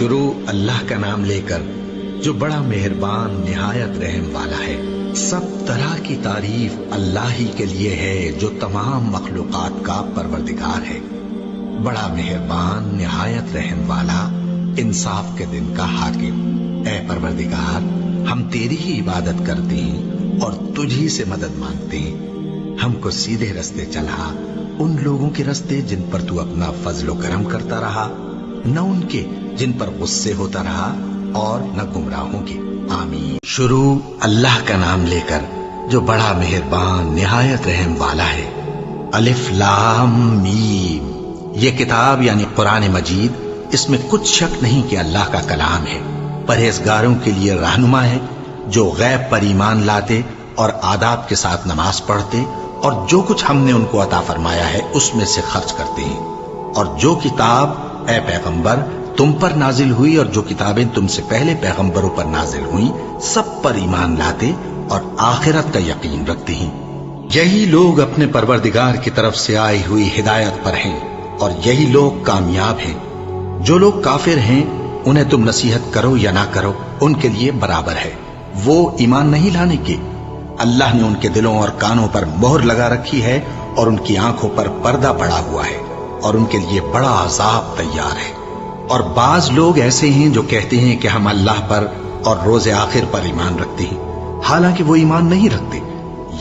شروع اللہ کا نام لے کر جو بڑا مہربان نہایت رحم والا ہے۔ سب طرح کی تعریف اللہ ہی کے لیے ہے جو تمام مخلوقات کا پروردگار ہے، بڑا مہربان نہایت رحم والا، انصاف کے دن کا حاکم۔ اے پروردگار، ہم تیری ہی عبادت کرتے ہیں اور تجھی سے مدد مانگتے ہیں۔ ہم کو سیدھے رستے چلا، ان لوگوں کے رستے جن پر تو اپنا فضل و کرم کرتا رہا، نہ ان کے جن پر غصے ہوتا رہا اور نہ گمراہوں کے۔ آمین۔ شروع اللہ کا نام لے کر جو بڑا مہربان نہایت رحم والا ہے۔ الف لام میم۔ یہ کتاب یعنی قرآن مجید، اس میں کچھ شک نہیں کہ اللہ کا کلام ہے، پرہیزگاروں کے لیے رہنما ہے، جو غیب پر ایمان لاتے اور آداب کے ساتھ نماز پڑھتے اور جو کچھ ہم نے ان کو عطا فرمایا ہے اس میں سے خرچ کرتے ہیں، اور جو کتاب اے پیغمبر تم پر نازل ہوئی اور جو کتابیں تم سے پہلے پیغمبروں پر نازل ہوئیں سب پر ایمان لاتے اور آخرت کا یقین رکھتے ہیں۔ یہی لوگ اپنے پروردگار کی طرف سے آئی ہوئی ہدایت پر ہیں اور یہی لوگ کامیاب ہیں۔ جو لوگ کافر ہیں انہیں تم نصیحت کرو یا نہ کرو ان کے لیے برابر ہے، وہ ایمان نہیں لانے کے۔ اللہ نے ان کے دلوں اور کانوں پر مہر لگا رکھی ہے اور ان کی آنکھوں پر پردہ پڑا ہوا ہے اور ان کے لیے بڑا عذاب تیار ہے۔ اور بعض لوگ ایسے ہیں جو کہتے ہیں کہ ہم اللہ پر اور روز آخر پر ایمان رکھتے ہیں، حالانکہ وہ ایمان نہیں رکھتے۔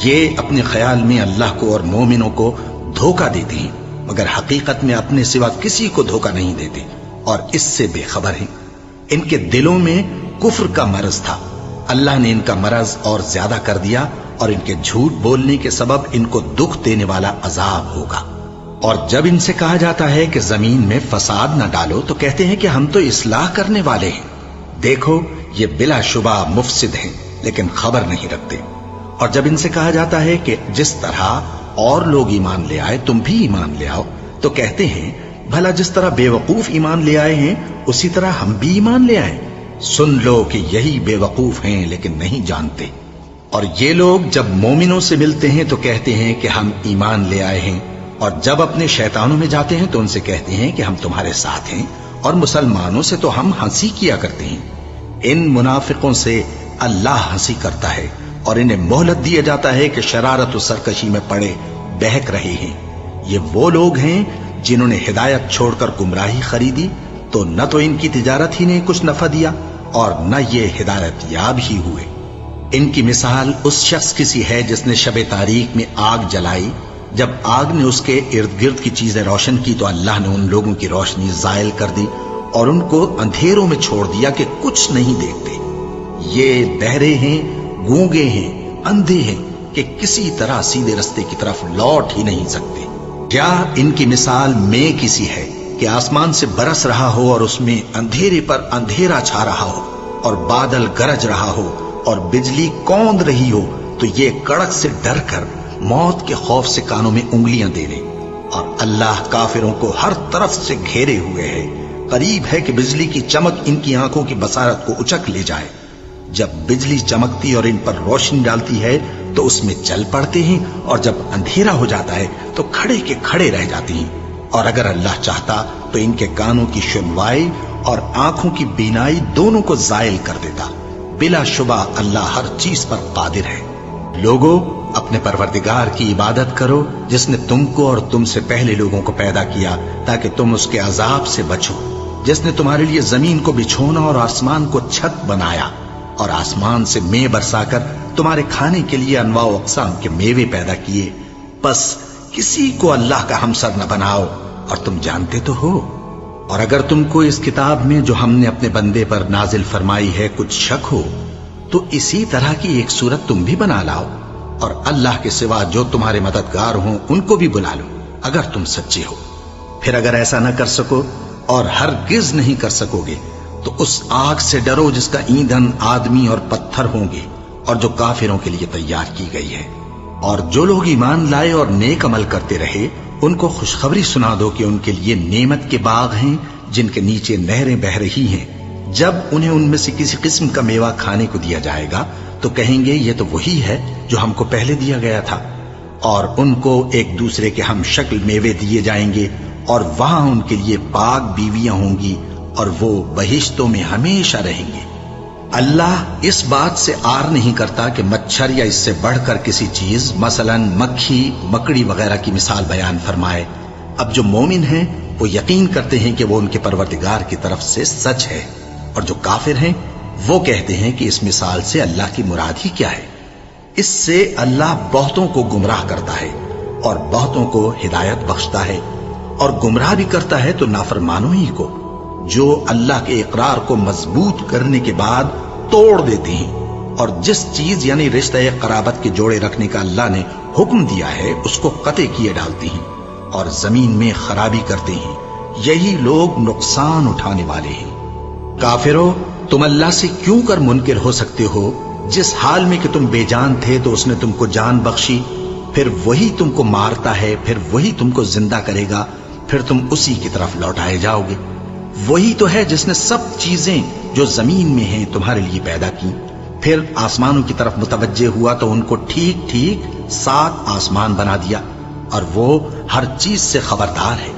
یہ اپنے خیال میں اللہ کو اور مومنوں کو دھوکہ دیتے ہیں، مگر حقیقت میں اپنے سوا کسی کو دھوکہ نہیں دیتے اور اس سے بے خبر ہیں۔ ان کے دلوں میں کفر کا مرض تھا، اللہ نے ان کا مرض اور زیادہ کر دیا اور ان کے جھوٹ بولنے کے سبب ان کو دکھ دینے والا عذاب ہوگا۔ اور جب ان سے کہا جاتا ہے کہ زمین میں فساد نہ ڈالو تو کہتے ہیں کہ ہم تو اصلاح کرنے والے ہیں۔ دیکھو یہ بلا شبہ مفسد ہیں لیکن خبر نہیں رکھتے۔ اور جب ان سے کہا جاتا ہے کہ جس طرح اور لوگ ایمان لے آئے تم بھی ایمان لے آؤ تو کہتے ہیں بھلا جس طرح بے وقوف ایمان لے آئے ہیں اسی طرح ہم بھی ایمان لے آئیں۔ سن لو کہ یہی بے وقوف ہیں لیکن نہیں جانتے۔ اور یہ لوگ جب مومنوں سے ملتے ہیں تو کہتے ہیں کہ ہم ایمان لے آئے ہیں، اور جب اپنے شیطانوں میں جاتے ہیں تو ان سے کہتے ہیں کہ ہم تمہارے ساتھ ہیں، اور مسلمانوں سے تو ہم ہنسی کیا کرتے ہیں۔ ان منافقوں سے اللہ ہنسی کرتا ہے اور انہیں مہلت دیا جاتا ہے کہ شرارت و سرکشی میں پڑے بہک رہے ہیں۔ یہ وہ لوگ ہیں جنہوں نے ہدایت چھوڑ کر گمراہی خریدی، تو نہ تو ان کی تجارت ہی نے کچھ نفع دیا اور نہ یہ ہدایت یاب ہی ہوئے۔ ان کی مثال اس شخص کی سی ہے جس نے شب تاریک میں آگ جلائی، جب آگ نے اس کے ارد گرد کی چیزیں روشن کی تو اللہ نے ان لوگوں کی روشنی زائل کر دی اور ان کو اندھیروں میں چھوڑ دیا کہ کچھ نہیں دیکھتے۔ یہ بہرے ہیں، گونگے ہیں، اندھے ہیں کہ کسی طرح سیدھے رستے کی طرف لوٹ ہی نہیں سکتے۔ کیا ان کی مثال میں کسی ہے کہ آسمان سے برس رہا ہو اور اس میں اندھیرے پر اندھیرا چھا رہا ہو اور بادل گرج رہا ہو اور بجلی کوند رہی ہو تو یہ کڑک سے ڈر کر موت کے خوف سے کانوں میں انگلیاں دے لے۔ اور اللہ کافروں کو ہر طرف سے گھیرے ہوئے ہے، قریب ہے کہ بجلی کی چمک ان کی آنکھوں کی بصارت کو اچک لے جائے۔ جب بجلی چمکتی اور ان پر روشنی ڈالتی ہے تو اس میں چل پڑتے ہیں، اور جب اندھیرا ہو جاتا ہے تو کھڑے کے کھڑے رہ جاتے ہیں۔ اور اگر اللہ چاہتا تو ان کے کانوں کی سنوائی اور آنکھوں کی بینائی دونوں کو زائل کر دیتا۔ بلا شبہ اللہ ہر چیز پر قادر ہے۔ لوگوں، اپنے پروردگار کی عبادت کرو جس نے تم کو اور تم سے پہلے لوگوں کو پیدا کیا تاکہ تم اس کے عذاب سے بچو، جس نے تمہارے لیے زمین کو بچھونا اور آسمان کو چھت بنایا اور آسمان سے مے برسا کر تمہارے کھانے کے لیے انواع و اقسام کے میوے پیدا کیے۔ بس کسی کو اللہ کا ہمسر نہ بناؤ، اور تم جانتے تو ہو۔ اور اگر تم کو اس کتاب میں جو ہم نے اپنے بندے پر نازل فرمائی ہے کچھ شک ہو تو اسی طرح کی ایک صورت تم بھی بنا لاؤ، اور اللہ کے سوا جو تمہارے مددگار ہوں ان کو بھی بلا لو اگر تم سچے ہو۔ پھر اگر ایسا نہ کر سکو اور ہرگز نہیں کر سکو گے تو اس آگ سے ڈرو جس کا ایندھن آدمی اور پتھر ہوں گے اور جو کافروں کے لیے تیار کی گئی ہے۔ اور جو لوگ ایمان لائے اور نیک عمل کرتے رہے ان کو خوشخبری سنا دو کہ ان کے لیے نعمت کے باغ ہیں جن کے نیچے نہریں بہہ رہی ہیں۔ جب انہیں ان میں سے کسی قسم کا میوہ کھانے کو دیا جائے گا تو کہیں گے یہ تو وہی ہے جو ہم کو پہلے دیا گیا تھا، اور ان کو ایک دوسرے کے ہم شکل میوے دیے جائیں گے، اور وہاں ان کے لیے پاک بیویاں ہوں گی اور وہ بہشتوں میں ہمیشہ رہیں گے۔ اللہ اس بات سے آر نہیں کرتا کہ مچھر یا اس سے بڑھ کر کسی چیز مثلاً مکھی مکڑی وغیرہ کی مثال بیان فرمائے۔ اب جو مومن ہیں وہ یقین کرتے ہیں کہ وہ ان کے پروردگار کی طرف سے سچ ہے، اور جو کافر ہیں وہ کہتے ہیں کہ اس مثال سے اللہ کی مراد ہی کیا ہے۔ اس سے اللہ بہتوں کو گمراہ کرتا ہے اور بہتوں کو ہدایت بخشتا ہے، اور گمراہ بھی کرتا ہے تو نافرمانوں ہی کو، جو اللہ کے اقرار کو مضبوط کرنے کے بعد توڑ دیتے ہیں، اور جس چیز یعنی رشتہ قرابت کے جوڑے رکھنے کا اللہ نے حکم دیا ہے اس کو قطع کیے ڈالتے ہیں اور زمین میں خرابی کرتے ہیں۔ یہی لوگ نقصان اٹھانے والے ہیں۔ کافرو، تم اللہ سے کیوں کر منکر ہو سکتے ہو؟ جس حال میں کہ تم بے جان تھے تو اس نے تم کو جان بخشی، پھر وہی تم کو مارتا ہے، پھر وہی تم کو زندہ کرے گا، پھر تم اسی کی طرف لوٹائے جاؤ گے۔ وہی تو ہے جس نے سب چیزیں جو زمین میں ہیں تمہارے لیے پیدا کی، پھر آسمانوں کی طرف متوجہ ہوا تو ان کو ٹھیک ٹھیک 7 آسمان بنا دیا، اور وہ ہر چیز سے خبردار ہے۔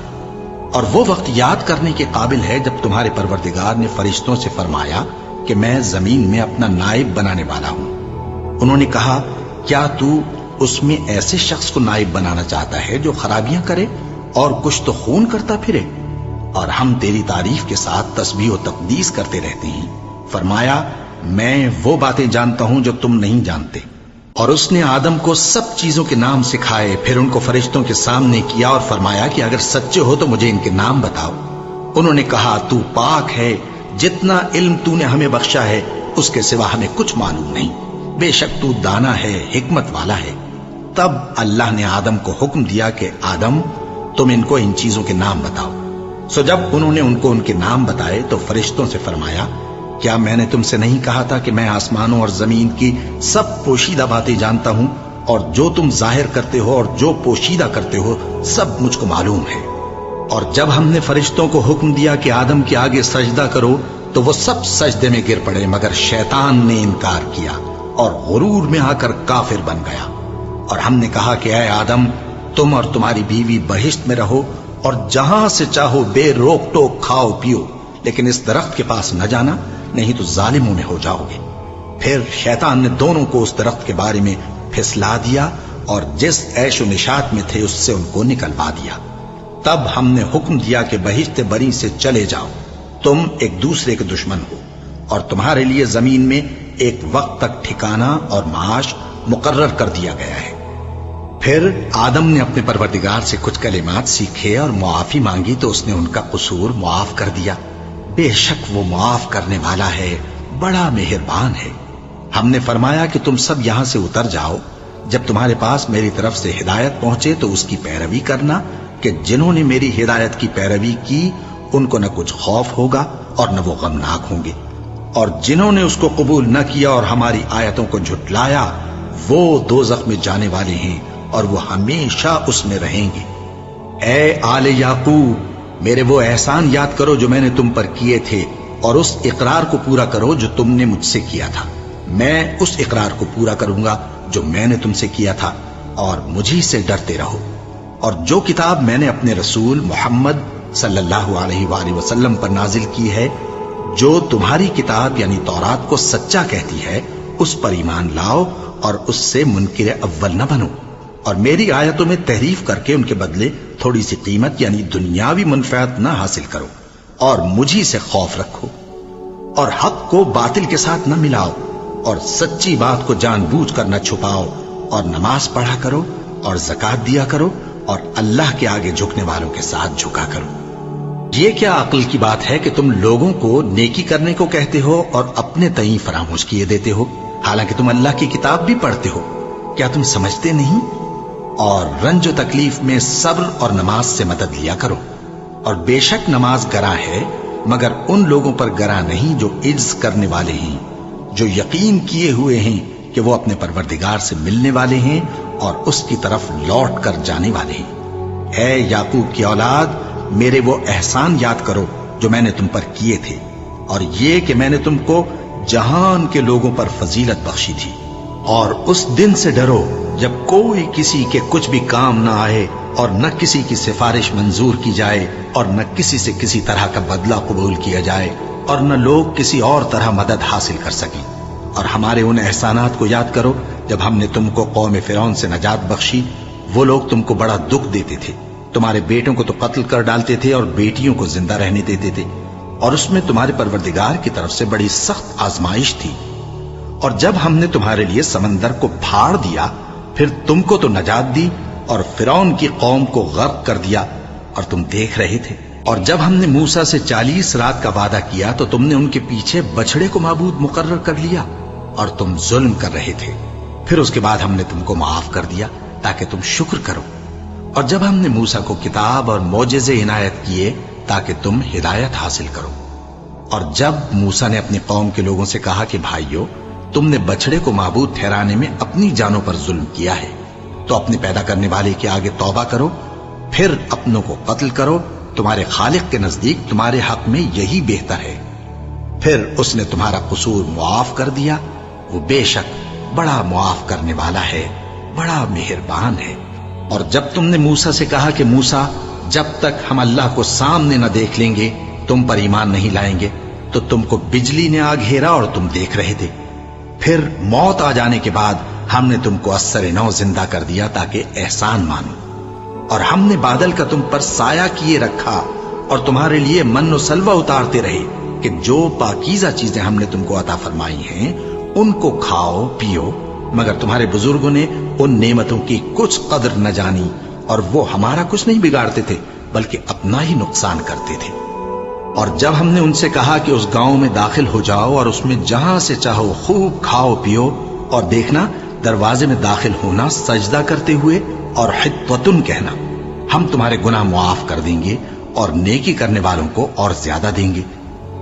اور وہ وقت یاد کرنے کے قابل ہے جب تمہارے پروردگار نے فرشتوں سے فرمایا کہ میں زمین میں اپنا نائب بنانے والا ہوں۔ انہوں نے کہا، کیا تو اس میں ایسے شخص کو نائب بنانا چاہتا ہے جو خرابیاں کرے اور کچھ تو خون کرتا پھرے؟ اور ہم تیری تعریف کے ساتھ تسبیح و تقدیس کرتے رہتے ہیں۔ فرمایا، میں وہ باتیں جانتا ہوں جو تم نہیں جانتے۔ اور اس نے آدم کو سب چیزوں کے نام سکھائے، پھر ان کو فرشتوں کے سامنے کیا اور فرمایا کہ اگر سچے ہو تو مجھے ان کے نام بتاؤ۔ انہوں نے کہا، تو پاک ہے، جتنا علم تو نے ہمیں بخشا ہے اس کے سوا ہمیں کچھ معلوم نہیں، بے شک تو دانا ہے، حکمت والا ہے۔ تب اللہ نے آدم کو حکم دیا کہ آدم، تم ان کو ان چیزوں کے نام بتاؤ۔ سو جب انہوں نے ان کو ان کے نام بتائے تو فرشتوں سے فرمایا، کیا میں نے تم سے نہیں کہا تھا کہ میں آسمانوں اور زمین کی سب پوشیدہ باتیں جانتا ہوں، اور جو تم ظاہر کرتے ہو اور جو پوشیدہ کرتے ہو سب مجھ کو معلوم ہے۔ اور جب ہم نے فرشتوں کو حکم دیا کہ آدم کے آگے سجدہ کرو تو وہ سب سجدے میں گر پڑے، مگر شیطان نے انکار کیا اور غرور میں آ کر کافر بن گیا۔ اور ہم نے کہا کہ اے آدم، تم اور تمہاری بیوی بہشت میں رہو اور جہاں سے چاہو بے روک ٹوک کھاؤ پیو، لیکن اس درخت کے پاس نہ جانا، نہیں تو ظالموں میں ہو جاؤ گے۔ پھر شیطان نے دونوں کو اس درخت کے بارے میں پھسلا دیا اور جس عیش و نشاط میں تھے اس سے ان کو نکلوا دیا۔ تب ہم نے حکم دیا کہ بہشت بری سے چلے جاؤ، تم ایک دوسرے کے دشمن ہو، اور تمہارے لیے زمین میں ایک وقت تک ٹھکانہ اور معاش مقرر کر دیا گیا ہے۔ پھر آدم نے اپنے پروردگار سے کچھ کلمات سیکھے اور معافی مانگی تو اس نے ان کا قصور معاف کر دیا۔ بے شک وہ معاف کرنے والا ہے، بڑا مہربان ہے۔ ہم نے فرمایا کہ تم سب یہاں سے اتر جاؤ، جب تمہارے پاس میری طرف سے ہدایت پہنچے تو اس کی پیروی کرنا، کہ جنہوں نے میری ہدایت کی پیروی کی ان کو نہ کچھ خوف ہوگا اور نہ وہ غمناک ہوں گے، اور جنہوں نے اس کو قبول نہ کیا اور ہماری آیتوں کو جھٹلایا وہ دوزخ میں جانے والے ہیں اور وہ ہمیشہ اس میں رہیں گے۔ اے آل یعقوب، میرے وہ احسان یاد کرو جو میں نے تم پر کیے تھے، اور اس اقرار کو پورا کرو جو تم نے مجھ سے کیا تھا۔ میں اس اقرار کو پورا کروں گا جو میں نے تم سے کیا تھا، اور مجھی سے ڈرتے رہو۔ اور جو کتاب میں نے اپنے رسول محمد صلی اللہ علیہ وآلہ وسلم پر نازل کی ہے، جو تمہاری کتاب یعنی تورات کو سچا کہتی ہے، اس پر ایمان لاؤ اور اس سے منکر اول نہ بنو، اور میری آیتوں میں تحریف کر کے ان کے بدلے تھوڑی سی قیمت یعنی دنیاوی منفعت نہ حاصل کرو، اور مجھی سے خوف رکھو، اور حق کو باطل کے ساتھ نہ ملاؤ، اور سچی بات کو جان بوجھ کر نہ چھپاؤ، اور نماز پڑھا کرو اور زکوٰۃ دیا کرو، اور اللہ کے آگے جھکنے والوں کے ساتھ جھکا کرو۔ یہ کیا عقل کی بات ہے کہ تم لوگوں کو نیکی کرنے کو کہتے ہو اور اپنے تئیں فراموش کیے دیتے ہو، حالانکہ تم اللہ کی کتاب بھی پڑھتے ہو؟ کیا تم سمجھتے نہیں؟ اور رنج و تکلیف میں صبر اور نماز سے مدد لیا کرو، اور بے شک نماز گراں ہے، مگر ان لوگوں پر گراں نہیں جو عجز کرنے والے ہیں، جو یقین کیے ہوئے ہیں کہ وہ اپنے پروردگار سے ملنے والے ہیں اور اس کی طرف لوٹ کر جانے والے ہیں۔ اے یعقوب کی اولاد، میرے وہ احسان یاد کرو جو میں نے تم پر کیے تھے، اور یہ کہ میں نے تم کو جہان کے لوگوں پر فضیلت بخشی تھی۔ اور اس دن سے ڈرو جب کوئی کسی کے کچھ بھی کام نہ آئے اور نہ کسی کی سفارش منظور کی جائے اور نہ کسی سے کسی طرح کا بدلہ قبول کیا جائے اور نہ لوگ کسی اور طرح مدد حاصل کر سکیں۔ اور ہمارے ان احسانات کو یاد کرو جب ہم نے تم کو قوم فرعون سے نجات بخشی۔ وہ لوگ تم کو بڑا دکھ دیتے تھے، تمہارے بیٹوں کو تو قتل کر ڈالتے تھے اور بیٹیوں کو زندہ رہنے دیتے تھے، اور اس میں تمہارے پروردگار کی طرف سے بڑی سخت آزمائش تھی۔ اور جب ہم نے تمہارے لیے سمندر کو پھاڑ دیا، پھر تم کو تو نجات دی اور فرعون کی قوم کو غرق کر دیا، اور تم دیکھ رہے تھے۔ اور جب ہم نے موسیٰ سے 40 رات کا وعدہ کیا تو تم نے ان کے پیچھے بچڑے کو معبود مقرر کر لیا، اور تم ظلم کر رہے تھے۔ پھر اس کے بعد ہم نے تم کو معاف کر دیا تاکہ تم شکر کرو۔ اور جب ہم نے موسیٰ کو کتاب اور معجزے عنایت کیے تاکہ تم ہدایت حاصل کرو۔ اور جب موسیٰ نے اپنی قوم کے لوگوں سے کہا کہ بھائیو، تم نے بچڑے کو معبود ٹھہرانے میں اپنی جانوں پر ظلم کیا ہے، تو اپنے پیدا کرنے والے کے آگے توبہ کرو، پھر اپنوں کو قتل کرو، تمہارے خالق کے نزدیک تمہارے حق میں یہی بہتر ہے۔ پھر اس نے تمہارا قصور معاف کر دیا، وہ بے شک بڑا معاف کرنے والا ہے، بڑا مہربان ہے۔ اور جب تم نے موسیٰ سے کہا کہ موسیٰ، جب تک ہم اللہ کو سامنے نہ دیکھ لیں گے تم پر ایمان نہیں لائیں گے، تو تم کو بجلی نے آ گھیرا اور تم دیکھ رہے تھے۔ پھر موت آ جانے کے بعد ہم نے تم کو اثر نو زندہ کر دیا تاکہ احسان مانو۔ اور ہم نے بادل کا تم پر سایہ کیے رکھا اور تمہارے لیے من و سلوہ اتارتے رہے کہ جو پاکیزہ چیزیں ہم نے تم کو عطا فرمائی ہیں ان کو کھاؤ پیو، مگر تمہارے بزرگوں نے ان نعمتوں کی کچھ قدر نہ جانی، اور وہ ہمارا کچھ نہیں بگاڑتے تھے بلکہ اپنا ہی نقصان کرتے تھے۔ اور جب ہم نے ان سے کہا کہ اس گاؤں میں داخل ہو جاؤ اور اس میں جہاں سے چاہو خوب کھاؤ پیو، اور دیکھنا دروازے میں داخل ہونا سجدہ کرتے ہوئے اور حطوتن کہنا، ہم تمہارے گناہ معاف کر دیں گے اور نیکی کرنے والوں کو اور زیادہ دیں گے۔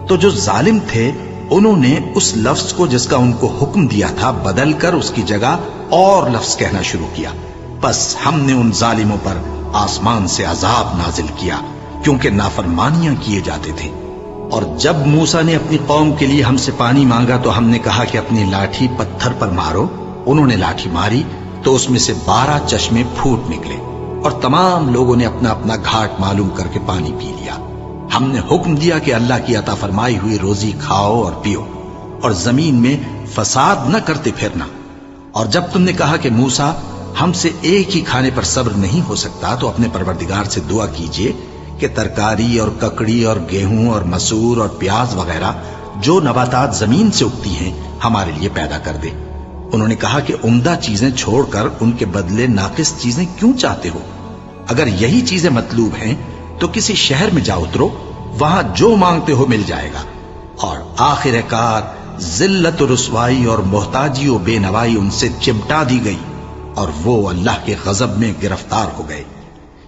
تو جو ظالم تھے انہوں نے اس لفظ کو جس کا ان کو حکم دیا تھا بدل کر اس کی جگہ اور لفظ کہنا شروع کیا، بس ہم نے ان ظالموں پر آسمان سے عذاب نازل کیا کیونکہ نافرمانیاں کیے جاتے تھے۔ اور جب موسیٰ نے اپنی قوم کے لیے ہم سے پانی مانگا تو ہم نے کہا کہ اپنی لاٹھی پتھر پر مارو۔ انہوں نے لاٹھی ماری تو اس میں سے 12 چشمے پھوٹ نکلے، اور تمام لوگوں نے اپنا اپنا گھاٹ معلوم کر کے پانی پی لیا۔ ہم نے حکم دیا کہ اللہ کی عطا فرمائی ہوئی روزی کھاؤ اور پیو، اور زمین میں فساد نہ کرتے پھرنا۔ اور جب تم نے کہا کہ موسیٰ، ہم سے ایک ہی کھانے پر صبر نہیں ہو سکتا، تو اپنے پروردگار سے دعا کیجئے کہ ترکاری اور ککڑی اور گیہوں اور مسور اور پیاز وغیرہ جو نباتات زمین سے اگتی ہیں ہمارے لیے پیدا کر دے۔ انہوں نے کہا کہ عمدہ چیزیں چھوڑ کر ان کے بدلے ناقص چیزیں کیوں چاہتے ہو؟ اگر یہی چیزیں مطلوب ہیں تو کسی شہر میں جا اترو، وہاں جو مانگتے ہو مل جائے گا۔ اور آخر کار ذلت و رسوائی اور محتاجی و بے نوائی ان سے چمٹا دی گئی، اور وہ اللہ کے غضب میں گرفتار ہو گئے۔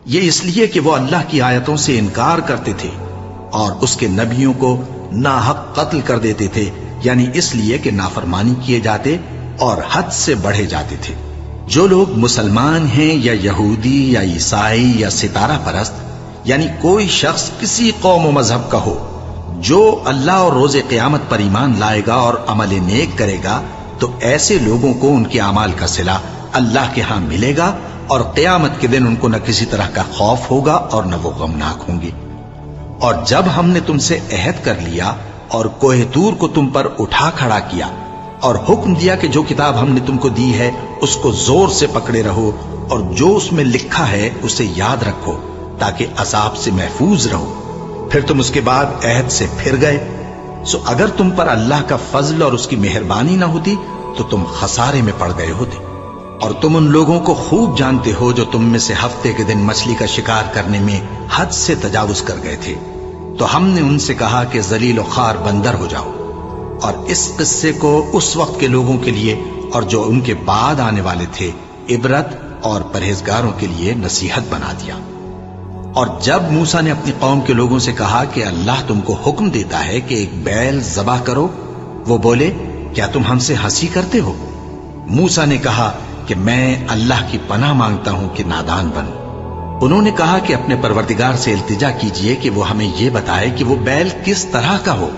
یہ اس لیے کہ وہ اللہ کی آیتوں سے انکار کرتے تھے اور اس کے نبیوں کو ناحق قتل کر دیتے تھے، یعنی اس لیے کہ نافرمانی کیے جاتے اور حد سے بڑھے جاتے تھے۔ جو لوگ مسلمان ہیں یا یہودی یا عیسائی یا ستارہ پرست، یعنی کوئی شخص کسی قوم و مذہب کا ہو، جو اللہ اور روز قیامت پر ایمان لائے گا اور عمل نیک کرے گا، تو ایسے لوگوں کو ان کے اعمال کا صلہ اللہ کے ہاں ملے گا، اور قیامت کے دن ان کو نہ کسی طرح کا خوف ہوگا اور نہ وہ غمناک ہوں گے۔ اور جب ہم نے تم سے عہد کر لیا اور کوہ طور کو تم پر اٹھا کھڑا کیا اور حکم دیا کہ جو کتاب ہم نے تم کو دی ہے اس کو زور سے پکڑے رہو، اور جو اس میں لکھا ہے اسے یاد رکھو تاکہ عذاب سے محفوظ رہو، پھر تم اس کے بعد عہد سے پھر گئے، سو اگر تم پر اللہ کا فضل اور اس کی مہربانی نہ ہوتی تو تم خسارے میں پڑ گئے ہوتے۔ اور تم ان لوگوں کو خوب جانتے ہو جو تم میں سے ہفتے کے دن مچھلی کا شکار کرنے میں حد سے تجاوز کر گئے تھے، تو ہم نے ان سے کہا کہ ذلیل و خوار بندر ہو جاؤ، اور اس قصے کو اس وقت کے لوگوں کے لیے اور جو ان کے بعد آنے والے تھے عبرت اور پرہیزگاروں کے لیے نصیحت بنا دیا۔ اور جب موسیٰ نے اپنی قوم کے لوگوں سے کہا کہ اللہ تم کو حکم دیتا ہے کہ ایک بیل ذبح کرو، وہ بولے کیا تم ہم سے ہنسی کرتے ہو؟ موسیٰ نے کہا کہ میں اللہ کی پناہ مانگتا ہوں کہ نادان بنوں۔ انہوں نے کہا کہ اپنے پروردگار سے التجا کیجئے کہ وہ ہمیں یہ بتائے کہ وہ بیل کس طرح کا ہو۔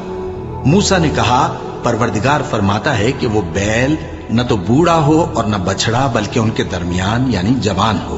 موسیٰ نے کہا پروردگار فرماتا ہے کہ وہ بیل نہ تو بوڑھا ہو اور نہ بچڑا، بلکہ ان کے درمیان یعنی جوان ہو،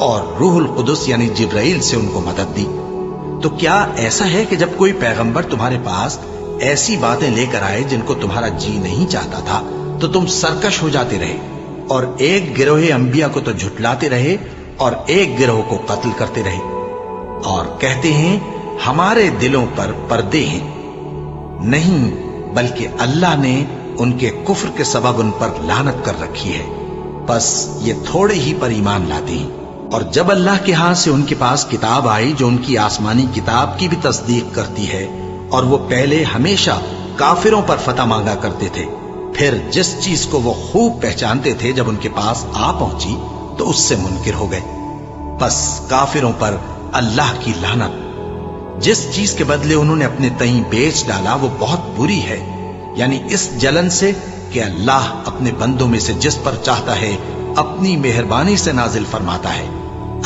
اور روح القدس یعنی جبرائیل سے ان کو مدد دی۔ تو کیا ایسا ہے کہ جب کوئی پیغمبر تمہارے پاس ایسی باتیں لے کر آئے جن کو تمہارا جی نہیں چاہتا تھا تو تم سرکش ہو جاتے رہے، اور ایک گروہ انبیاء کو تو جھٹلاتے رہے اور ایک گروہ کو قتل کرتے رہے، اور کہتے ہیں ہمارے دلوں پر پردے ہیں؟ نہیں، بلکہ اللہ نے ان کے کفر کے سبب ان پر لعنت کر رکھی ہے، بس یہ تھوڑے ہی پر ایمان لاتے ہیں۔ اور جب اللہ کے ہاں سے ان کے پاس کتاب آئی جو ان کی آسمانی کتاب کی بھی تصدیق کرتی ہے، اور وہ پہلے ہمیشہ کافروں پر فتح مانگا کرتے تھے، پھر جس چیز کو وہ خوب پہچانتے تھے جب ان کے پاس آ پہنچی تو اس سے منکر ہو گئے، بس کافروں پر اللہ کی لعنت۔ جس چیز کے بدلے انہوں نے اپنے تئیں بیچ ڈالا وہ بہت بری ہے، یعنی اس جلن سے کہ اللہ اپنے بندوں میں سے جس پر چاہتا ہے اپنی مہربانی سے نازل فرماتا ہے۔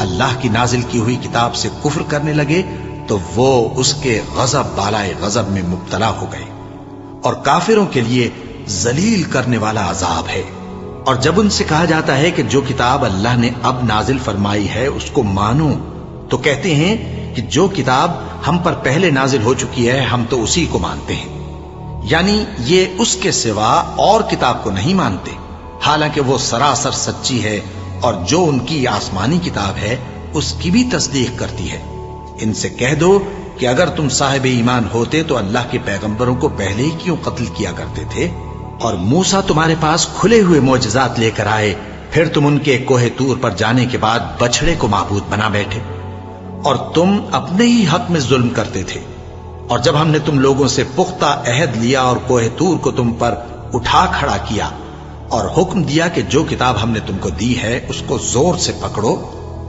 اللہ کی نازل کی ہوئی کتاب سے کفر کرنے لگے تو وہ اس کے غضب بالائے غضب میں مبتلا ہو گئے، اور کافروں کے لیے ذلیل کرنے والا عذاب ہے۔ اور جب ان سے کہا جاتا ہے کہ جو کتاب اللہ نے اب نازل فرمائی ہے اس کو مانو، تو کہتے ہیں کہ جو کتاب ہم پر پہلے نازل ہو چکی ہے ہم تو اسی کو مانتے ہیں، یعنی یہ اس کے سوا اور کتاب کو نہیں مانتے، حالانکہ وہ سراسر سچی ہے، اور جو ان کی آسمانی کتاب ہے اس کی بھی تصدیق کرتی ہے۔ ان سے کہہ دو کہ اگر تم صاحب ایمان ہوتے تو اللہ کے پیغمبروں کو پہلے ہی کیوں قتل کیا کرتے تھے؟ اور موسیٰ تمہارے پاس کھلے ہوئے معجزات لے کر آئے، پھر تم ان کے کوہ طور پر جانے کے بعد بچڑے کو معبود بنا بیٹھے، اور تم اپنے ہی حق میں ظلم کرتے تھے۔ اور جب ہم نے تم لوگوں سے پختہ عہد لیا اور کوہ طور کو تم پر اٹھا کھڑا کیا، اور حکم دیا کہ جو کتاب ہم نے تم کو دی ہے اس کو زور سے پکڑو،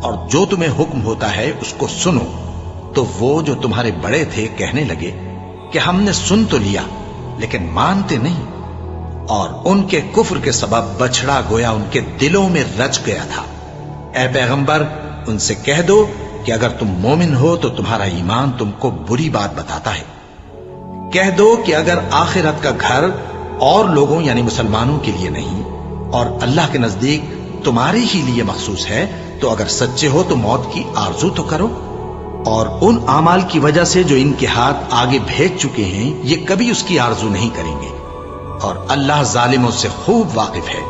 اور جو تمہیں حکم ہوتا ہے اس کو سنو، تو وہ جو تمہارے بڑے تھے کہنے لگے کہ ہم نے سن تو لیا لیکن مانتے نہیں، اور ان کے کفر کے سبب بچڑا گویا ان کے دلوں میں رچ گیا تھا۔ اے پیغمبر، ان سے کہہ دو کہ اگر تم مومن ہو تو تمہارا ایمان تم کو بری بات بتاتا ہے۔ کہہ دو کہ اگر آخرت کا گھر اور لوگوں یعنی مسلمانوں کے لیے نہیں اور اللہ کے نزدیک تمہارے ہی لیے مخصوص ہے تو اگر سچے ہو تو موت کی آرزو تو کرو، اور ان اعمال کی وجہ سے جو ان کے ہاتھ آگے بھیج چکے ہیں یہ کبھی اس کی آرزو نہیں کریں گے، اور اللہ ظالموں سے خوب واقف ہے۔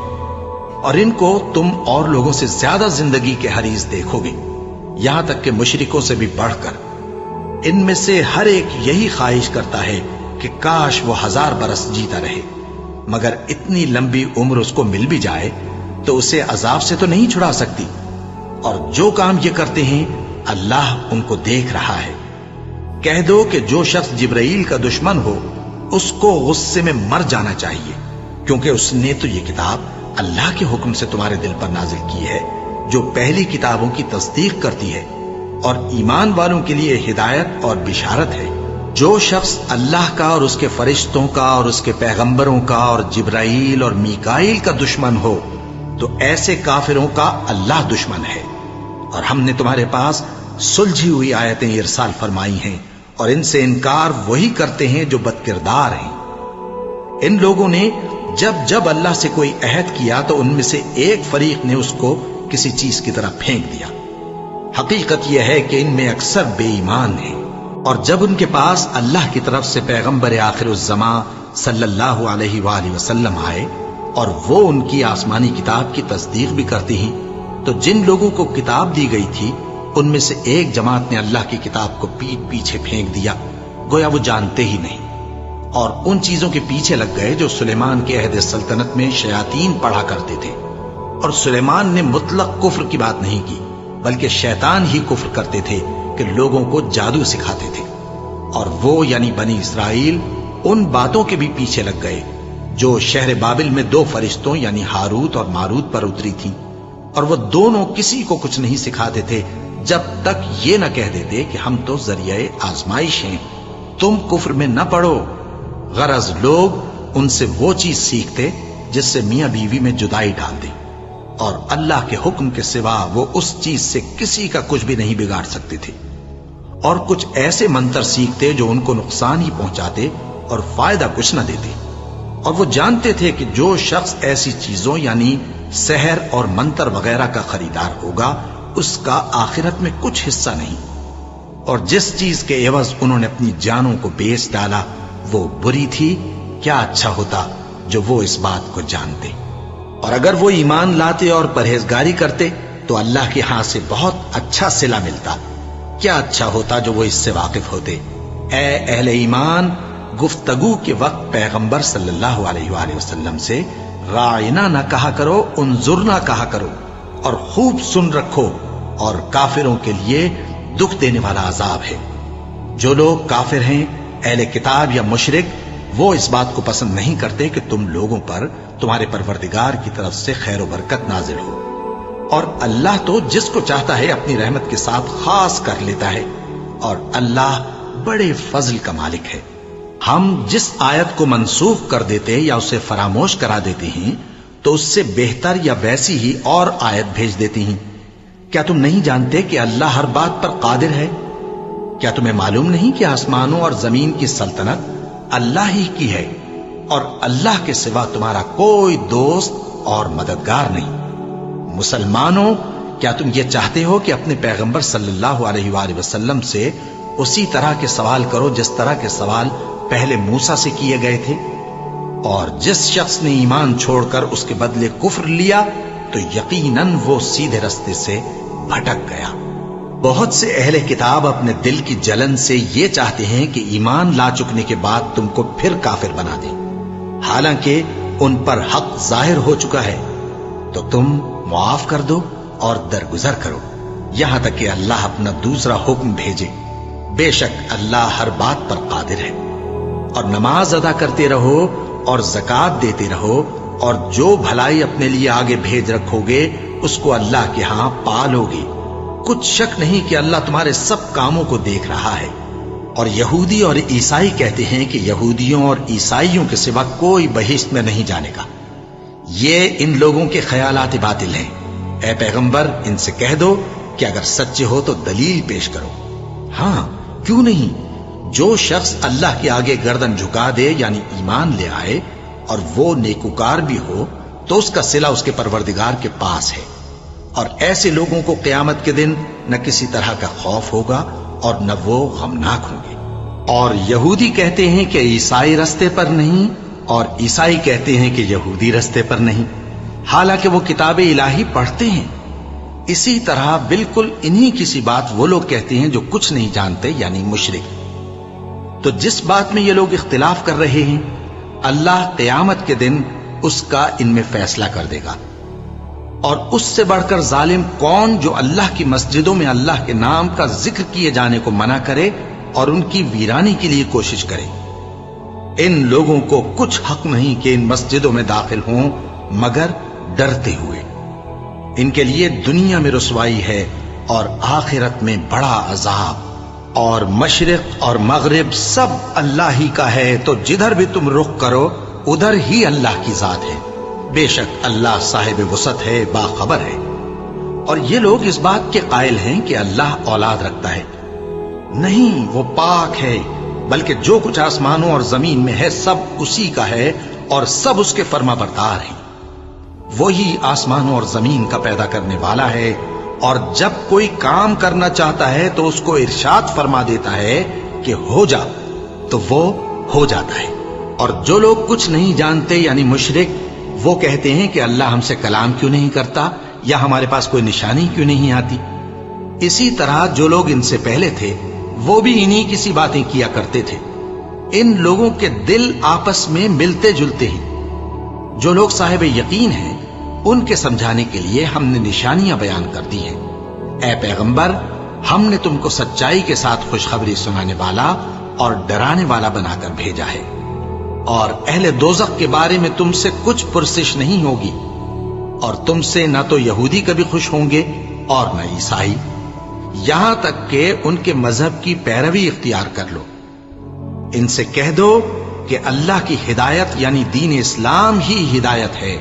اور ان کو تم اور لوگوں سے زیادہ زندگی کے حریص دیکھو گے، یہاں تک کہ مشرکوں سے بھی بڑھ کر۔ ان میں سے ہر ایک یہی خواہش کرتا ہے کہ کاش وہ 1000 برس جیتا رہے، مگر اتنی لمبی عمر اس کو مل بھی جائے تو اسے عذاب سے تو نہیں چھڑا سکتی، اور جو کام یہ کرتے ہیں اللہ ان کو دیکھ رہا ہے۔ کہہ دو کہ جو شخص جبرائیل کا دشمن ہو اس کو غصے میں مر جانا چاہیے، کیونکہ اس نے تو یہ کتاب اللہ کے حکم سے تمہارے دل پر نازل کی ہے جو پہلی کتابوں کی تصدیق کرتی ہے، اور ایمان والوں کے لیے ہدایت اور بشارت ہے۔ جو شخص اللہ کا اور اس کے فرشتوں کا اور اس کے پیغمبروں کا اور جبرائیل اور میکائیل کا دشمن ہو تو ایسے کافروں کا اللہ دشمن ہے۔ اور ہم نے تمہارے پاس سلجھی ہوئی آیتیں ارسال فرمائی ہیں، اور ان سے انکار وہی کرتے ہیں جو بد کردار ہیں۔ ان لوگوں نے جب جب اللہ سے کوئی عہد کیا تو ان میں سے ایک فریق نے اس کو کسی چیز کی طرح پھینک دیا۔ حقیقت یہ ہے کہ ان میں اکثر بے ایمان ہیں، اور جب ان کے پاس اللہ کی طرف سے پیغمبر آخر الزماں صلی اللہ علیہ وآلہ وسلم آئے اور وہ ان کی آسمانی کتاب کی تصدیق بھی کرتے ہیں، تو جن لوگوں کو کتاب دی گئی تھی ان میں سے ایک جماعت نے اللہ کی کتاب کو پیٹ پیچھے پھینک دیا، گویا وہ جانتے ہی نہیں، اور ان چیزوں کے پیچھے لگ گئے جو سلیمان کے عہد سلطنت میں شیاطین پڑھا کرتے تھے۔ اور سلیمان نے مطلق کفر کی بات نہیں کی، بلکہ شیطان ہی کفر کرتے تھے کہ لوگوں کو جادو سکھاتے تھے، اور وہ یعنی بنی اسرائیل ان باتوں کے بھی پیچھے لگ گئے جو شہر بابل میں 2 فرشتوں یعنی ہاروت اور ماروت پر اتری تھی، اور وہ دونوں کسی کو کچھ نہیں سکھاتے تھے جب تک یہ نہ کہہ دیتے کہ ہم تو ذریعہ آزمائش ہیں، تم کفر میں نہ پڑو۔ غرض لوگ ان سے وہ چیز سیکھتے جس سے میاں بیوی میں جدائی ڈال دے، اور اللہ کے حکم کے سوا وہ اس چیز سے کسی کا کچھ بھی نہیں بگاڑ سکتے تھے، اور کچھ ایسے منتر سیکھتے جو ان کو نقصان ہی پہنچاتے اور فائدہ کچھ نہ دیتے۔ اور وہ جانتے تھے کہ جو شخص ایسی چیزوں یعنی سحر اور منتر وغیرہ کا خریدار ہوگا اس کا آخرت میں کچھ حصہ نہیں، اور جس چیز کے عوض انہوں نے اپنی جانوں کو بیچ ڈالا وہ بری تھی۔ کیا اچھا ہوتا جو وہ اس بات کو جانتے، اور اگر وہ ایمان لاتے اور پرہیزگاری کرتے تو اللہ کے ہاں سے بہت اچھا صلہ ملتا۔ کیا اچھا ہوتا جو وہ اس سے واقف ہوتے۔ اے اہل ایمان، گفتگو کے وقت پیغمبر صلی اللہ علیہ وآلہ وسلم سے راعنا نہ کہا کرو، انظرنا کہا کرو، اور خوب سن رکھو، اور کافروں کے لیے دکھ دینے والا عذاب ہے۔ جو لوگ کافر ہیں، اہل کتاب یا مشرک، وہ اس بات کو پسند نہیں کرتے کہ تم لوگوں پر تمہارے پروردگار کی طرف سے خیر و برکت نازل ہو، اور اللہ تو جس کو چاہتا ہے اپنی رحمت کے ساتھ خاص کر لیتا ہے، اور اللہ بڑے فضل کا مالک ہے۔ ہم جس آیت کو منسوخ کر دیتے یا اسے فراموش کرا دیتے ہیں تو اس سے بہتر یا ویسی ہی اور آیت بھیج دیتی ہیں۔ کیا تم نہیں جانتے کہ اللہ ہر بات پر قادر ہے؟ کیا تمہیں معلوم نہیں کہ آسمانوں اور زمین کی سلطنت اللہ ہی کی ہے، اور اللہ کے سوا تمہارا کوئی دوست اور مددگار نہیں؟ مسلمانوں، کیا تم یہ چاہتے ہو کہ اپنے پیغمبر صلی اللہ علیہ وآلہ وسلم سے اسی طرح کے سوال کرو جس طرح کے سوال پہلے موسیٰ سے کیے گئے تھے؟ اور جس شخص نے ایمان چھوڑ کر اس کے بدلے کفر لیا تو یقیناً وہ سیدھے رستے سے بھٹک گیا۔ بہت سے اہل کتاب اپنے دل کی جلن سے یہ چاہتے ہیں کہ ایمان لا چکنے کے بعد تم کو پھر کافر بنا دیں، حالانکہ ان پر حق ظاہر ہو چکا ہے۔ تو تم معاف کر دو اور درگزر کرو یہاں تک کہ اللہ اپنا دوسرا حکم بھیجے۔ بے شک اللہ ہر بات پر قادر ہے۔ اور نماز ادا کرتے رہو اور زکوٰۃ دیتے رہو، اور جو بھلائی اپنے لیے آگے بھیج رکھو گے اس کو اللہ کے ہاں پالو گے۔ کچھ شک نہیں کہ اللہ تمہارے سب کاموں کو دیکھ رہا ہے۔ اور یہودی اور عیسائی کہتے ہیں کہ یہودیوں اور عیسائیوں کے سوا کوئی بہشت میں نہیں جانے گا۔ یہ ان لوگوں کے خیالات باطل ہیں۔ اے پیغمبر، ان سے کہہ دو کہ اگر سچے ہو تو دلیل پیش کرو۔ ہاں، کیوں نہیں؟ جو شخص اللہ کے آگے گردن جھکا دے، یعنی ایمان لے آئے، اور وہ نیکوکار بھی ہو، تو اس کا صلہ اس کے پروردگار کے پاس ہے۔ اور ایسے لوگوں کو قیامت کے دن نہ کسی طرح کا خوف ہوگا اور نہ وہ غمناک ہوں گے۔ اور یہودی کہتے ہیں کہ عیسائی رستے پر نہیں، اور عیسائی کہتے ہیں کہ یہودی رستے پر نہیں، حالانکہ وہ کتاب الہی پڑھتے ہیں۔ اسی طرح بالکل انہی کسی بات وہ لوگ کہتے ہیں جو کچھ نہیں جانتے، یعنی مشرک۔ تو جس بات میں یہ لوگ اختلاف کر رہے ہیں، اللہ قیامت کے دن اس کا ان میں فیصلہ کر دے گا۔ اور اس سے بڑھ کر ظالم کون جو اللہ کی مسجدوں میں اللہ کے نام کا ذکر کیے جانے کو منع کرے اور ان کی ویرانی کے لیے کوشش کرے۔ ان لوگوں کو کچھ حق نہیں کہ ان مسجدوں میں داخل ہوں مگر ڈرتے ہوئے۔ ان کے لیے دنیا میں رسوائی ہے اور آخرت میں بڑا عذاب۔ اور مشرق اور مغرب سب اللہ ہی کا ہے، تو جدھر بھی تم رخ کرو ادھر ہی اللہ کی ذات ہے۔ بے شک اللہ صاحب وسعت ہے، باخبر ہے۔ اور یہ لوگ اس بات کے قائل ہیں کہ اللہ اولاد رکھتا ہے۔ نہیں، وہ پاک ہے، بلکہ جو کچھ آسمانوں اور زمین میں ہے سب اسی کا ہے، اور سب اس کے فرما بردار ہیں۔ وہی آسمانوں اور زمین کا پیدا کرنے والا ہے، اور جب کوئی کام کرنا چاہتا ہے تو اس کو ارشاد فرما دیتا ہے کہ ہو جا، تو وہ ہو جاتا ہے۔ اور جو لوگ کچھ نہیں جانتے، یعنی مشرک، وہ کہتے ہیں کہ اللہ ہم سے کلام کیوں نہیں کرتا، یا ہمارے پاس کوئی نشانی کیوں نہیں آتی۔ اسی طرح جو لوگ ان سے پہلے تھے وہ بھی انہی کسی باتیں کیا کرتے تھے۔ ان لوگوں کے دل آپس میں ملتے جلتے ہیں۔ جو لوگ صاحب یقین ہیں ان کے سمجھانے کے لیے ہم نے نشانیاں بیان کر دی ہیں۔ اے پیغمبر، ہم نے تم کو سچائی کے ساتھ خوشخبری سنانے والا اور ڈرانے والا بنا کر بھیجا ہے۔ اور اہل دوزخ کے بارے میں تم سے کچھ پرسش نہیں ہوگی، اور تم سے نہ تو یہودی کبھی خوش ہوں گے اور نہ عیسائی، یہاں تک کہ ان کے مذہب کی پیروی اختیار کر لو۔ ان سے کہہ دو کہ اللہ کی ہدایت یعنی دین اسلام ہی ہدایت ہے۔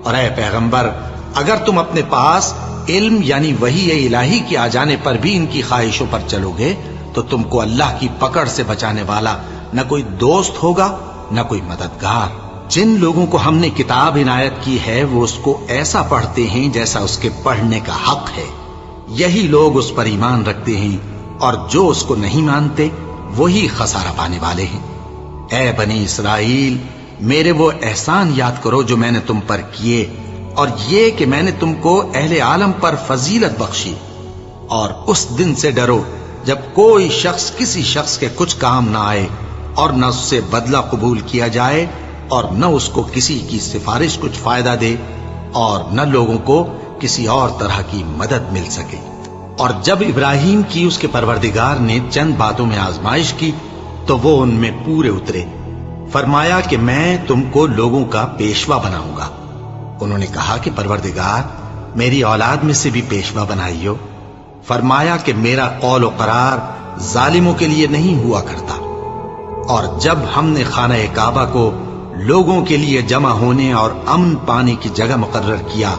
اور اے پیغمبر، اگر تم اپنے پاس علم یعنی وحی الہی کے آ جانے پر بھی ان کی خواہشوں پر چلو گے تو تم کو اللہ کی پکڑ سے بچانے والا نہ کوئی دوست ہوگا نہ کوئی مددگار۔ جن لوگوں کو ہم نے کتاب عنایت کی ہے وہ اس کو ایسا پڑھتے ہیں جیسا اس کے پڑھنے کا حق ہے، یہی لوگ اس پر ایمان رکھتے ہیں، اور جو اس کو نہیں مانتے وہی خسارہ پانے والے ہیں۔ اے بنی اسرائیل، میرے وہ احسان یاد کرو جو میں نے تم پر کیے، اور یہ کہ میں نے تم کو اہل عالم پر فضیلت بخشی، اور اس دن سے ڈرو جب کوئی شخص کسی شخص کے کچھ کام نہ آئے، اور نہ اس سے بدلہ قبول کیا جائے، اور نہ اس کو کسی کی سفارش کچھ فائدہ دے، اور نہ لوگوں کو کسی اور طرح کی مدد مل سکے۔ اور جب ابراہیم کی اس کے پروردگار نے چند باتوں میں آزمائش کی تو وہ ان میں پورے اترے۔ فرمایا کہ میں تم کو لوگوں کا پیشوا بناؤں گا۔ انہوں نے کہا کہ پروردگار، میری اولاد میں سے بھی پیشوا بنائیو۔ فرمایا کہ میرا قول و قرار ظالموں کے لیے نہیں ہوا کرتا۔ اور جب ہم نے خانہ کعبہ کو لوگوں کے لیے جمع ہونے اور امن پانے کی جگہ مقرر کیا،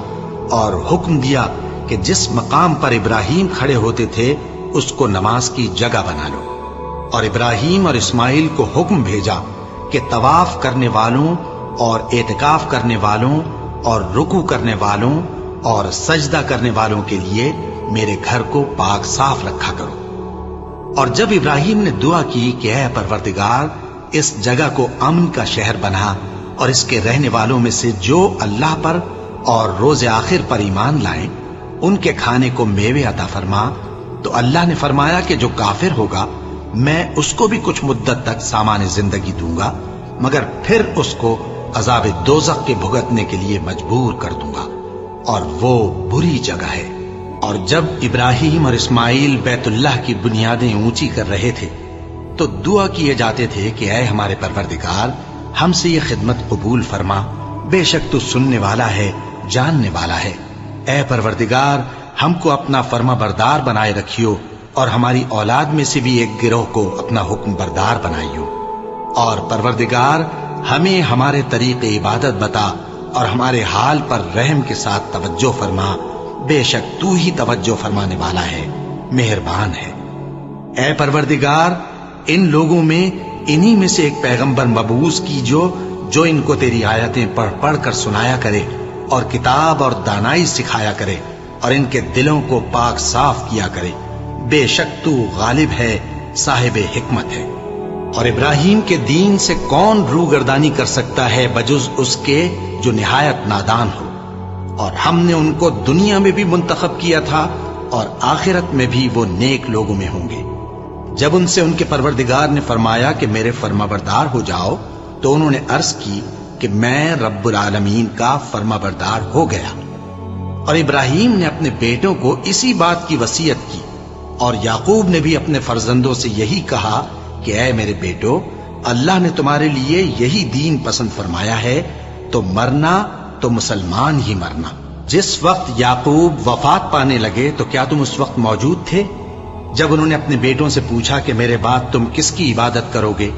اور حکم دیا کہ جس مقام پر ابراہیم کھڑے ہوتے تھے اس کو نماز کی جگہ بنا لو، اور ابراہیم اور اسماعیل کو حکم بھیجا کہ طواف کرنے والوں اور اعتکاف کرنے والوں اور رکوع کرنے والوں اور سجدہ کرنے والوں کے لیے میرے گھر کو پاک صاف رکھا کرو۔ اور جب ابراہیم نے دعا کی کہ اے پروردگار، اس جگہ کو امن کا شہر بنا، اور اس کے رہنے والوں میں سے جو اللہ پر اور روز آخر پر ایمان لائیں ان کے کھانے کو میوے عطا فرما، تو اللہ نے فرمایا کہ جو کافر ہوگا میں اس کو بھی کچھ مدت تک سامان زندگی دوں گا، مگر پھر اس کو عذاب دوزخ کے بھگتنے کے لیے مجبور کر دوں گا، اور وہ بری جگہ ہے۔ اور جب ابراہیم اور اسماعیل بیت اللہ کی بنیادیں اونچی کر رہے تھے تو دعا کیے جاتے تھے کہ اے ہمارے پروردگار، ہم سے یہ خدمت قبول فرما، بے شک تو سننے والا ہے، جاننے والا ہے۔ اے پروردگار، ہم کو اپنا فرما بردار بنائے رکھیو، اور ہماری اولاد میں سے بھی ایک گروہ کو اپنا حکم بردار بنائیو۔ اور پروردگار، ہمیں ہمارے طریق عبادت بتا، اور ہمارے حال پر رحم کے ساتھ توجہ فرما، بے شک تو ہی توجہ فرمانے والا ہے، مہربان ہے۔ اے پروردگار، ان لوگوں میں انہی میں سے ایک پیغمبر مبعوث کیجو جو ان کو تیری آیتیں پڑھ پڑھ کر سنایا کرے، اور کتاب اور دانائی سکھایا کرے، اور ان کے دلوں کو پاک صاف کیا کرے، بے شک تو غالب ہے، صاحب حکمت ہے۔ اور ابراہیم کے دین سے کون روگردانی کر سکتا ہے بجز اس کے جو نہایت نادان ہو؟ اور ہم نے ان کو دنیا میں بھی منتخب کیا تھا، اور آخرت میں بھی وہ نیک لوگوں میں ہوں گے۔ جب ان سے ان کے پروردگار نے فرمایا کہ میرے فرما بردار ہو جاؤ، تو انہوں نے عرض کی کہ میں رب العالمین کا فرما بردار ہو گیا۔ اور ابراہیم نے اپنے بیٹوں کو اسی بات کی وصیت کی، اور یعقوب نے بھی اپنے فرزندوں سے یہی کہا کہ اے میرے بیٹو، اللہ نے تمہارے لیے یہی دین پسند فرمایا ہے، تو مرنا تو مسلمان ہی مرنا۔ جس وقت یعقوب وفات پانے لگے تو کیا تم اس وقت موجود تھے جب انہوں نے اپنے بیٹوں سے پوچھا کہ میرے بعد تم کس کی عبادت کرو گے؟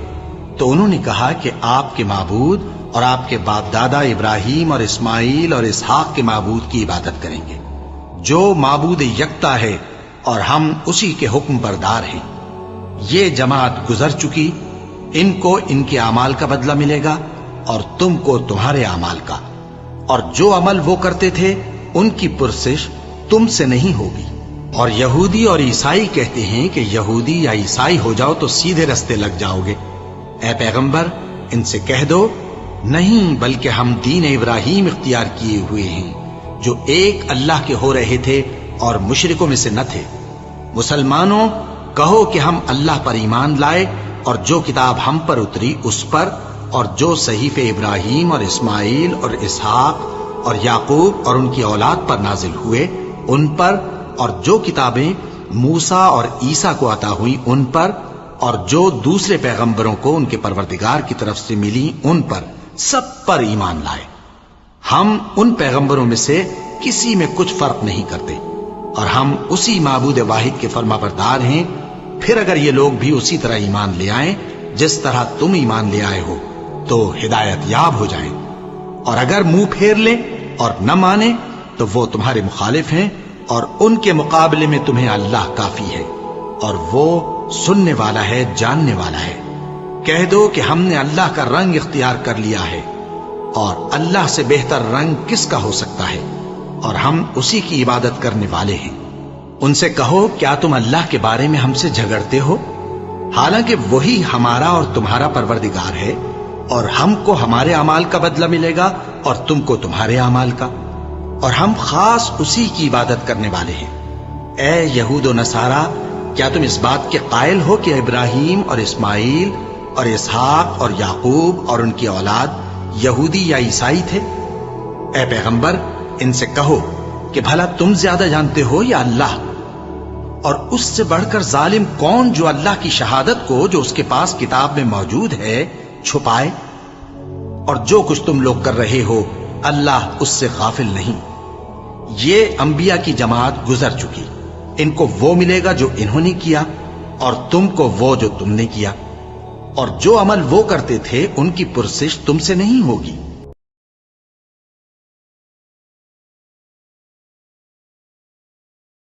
تو انہوں نے کہا کہ آپ کے معبود اور آپ کے باپ دادا ابراہیم اور اسماعیل اور اسحاق کے معبود کی عبادت کریں گے، جو معبود یکتا ہے، اور ہم اسی کے حکم بردار ہیں۔ یہ جماعت گزر چکی، ان کو ان کے اعمال کا بدلہ ملے گا، اور تم کو تمہارے اعمال کا، اور جو عمل وہ کرتے تھے ان کی پرسش تم سے نہیں ہوگی۔ اور یہودی اور عیسائی کہتے ہیں کہ یہودی یا عیسائی ہو جاؤ تو سیدھے رستے لگ جاؤ گے۔ اے پیغمبر، ان سے کہہ دو، نہیں، بلکہ ہم دین ابراہیم اختیار کیے ہوئے ہیں، جو ایک اللہ کے ہو رہے تھے اور مشرکوں میں سے نہ تھے۔ مسلمانوں، کہو کہ ہم اللہ پر ایمان لائے، اور جو کتاب ہم پر اتری اس پر، اور جو صحیفے ابراہیم اور اسماعیل اور اسحاق اور یعقوب اور ان کی اولاد پر نازل ہوئے ان پر، اور جو کتابیں موسیٰ اور عیسیٰ کو عطا ہوئی ان پر، اور جو دوسرے پیغمبروں کو ان کے پروردگار کی طرف سے ملی ان پر، سب پر ایمان لائے۔ ہم ان پیغمبروں میں سے کسی میں کچھ فرق نہیں کرتے، اور ہم اسی معبود واحد کے فرما بردار ہیں۔ پھر اگر یہ لوگ بھی اسی طرح ایمان لے آئیں جس طرح تم ایمان لے آئے ہو تو ہدایت یاب ہو جائیں، اور اگر منہ پھیر لیں اور نہ مانیں تو وہ تمہارے مخالف ہیں، اور ان کے مقابلے میں تمہیں اللہ کافی ہے، اور وہ سننے والا ہے، جاننے والا ہے۔ کہہ دو کہ ہم نے اللہ کا رنگ اختیار کر لیا ہے، اور اللہ سے بہتر رنگ کس کا ہو سکتا ہے، اور ہم اسی کی عبادت کرنے والے ہیں۔ ان سے کہو کیا تم اللہ کے بارے میں ہم سے جھگڑتے ہو، حالانکہ وہی ہمارا اور تمہارا پروردگار ہے، اور ہم کو ہمارے اعمال کا بدلہ ملے گا اور تم کو تمہارے اعمال کا، اور ہم خاص اسی کی عبادت کرنے والے ہیں۔ اے یہود و نصارا، کیا تم اس بات کے قائل ہو کہ ابراہیم اور اسماعیل اور اسحاق اور یعقوب اور ان کی اولاد یہودی یا عیسائی تھے؟ اے پیغمبر، ان سے کہو کہ بھلا تم زیادہ جانتے ہو یا اللہ؟ اور اس سے بڑھ کر ظالم کون جو اللہ کی شہادت کو جو اس کے پاس کتاب میں موجود ہے چھپائے؟ اور جو کچھ تم لوگ کر رہے ہو اللہ اس سے غافل نہیں۔ یہ انبیاء کی جماعت گزر چکی، ان کو وہ ملے گا جو انہوں نے کیا، اور تم کو وہ جو تم نے کیا، اور جو عمل وہ کرتے تھے ان کی پرسش تم سے نہیں ہوگی۔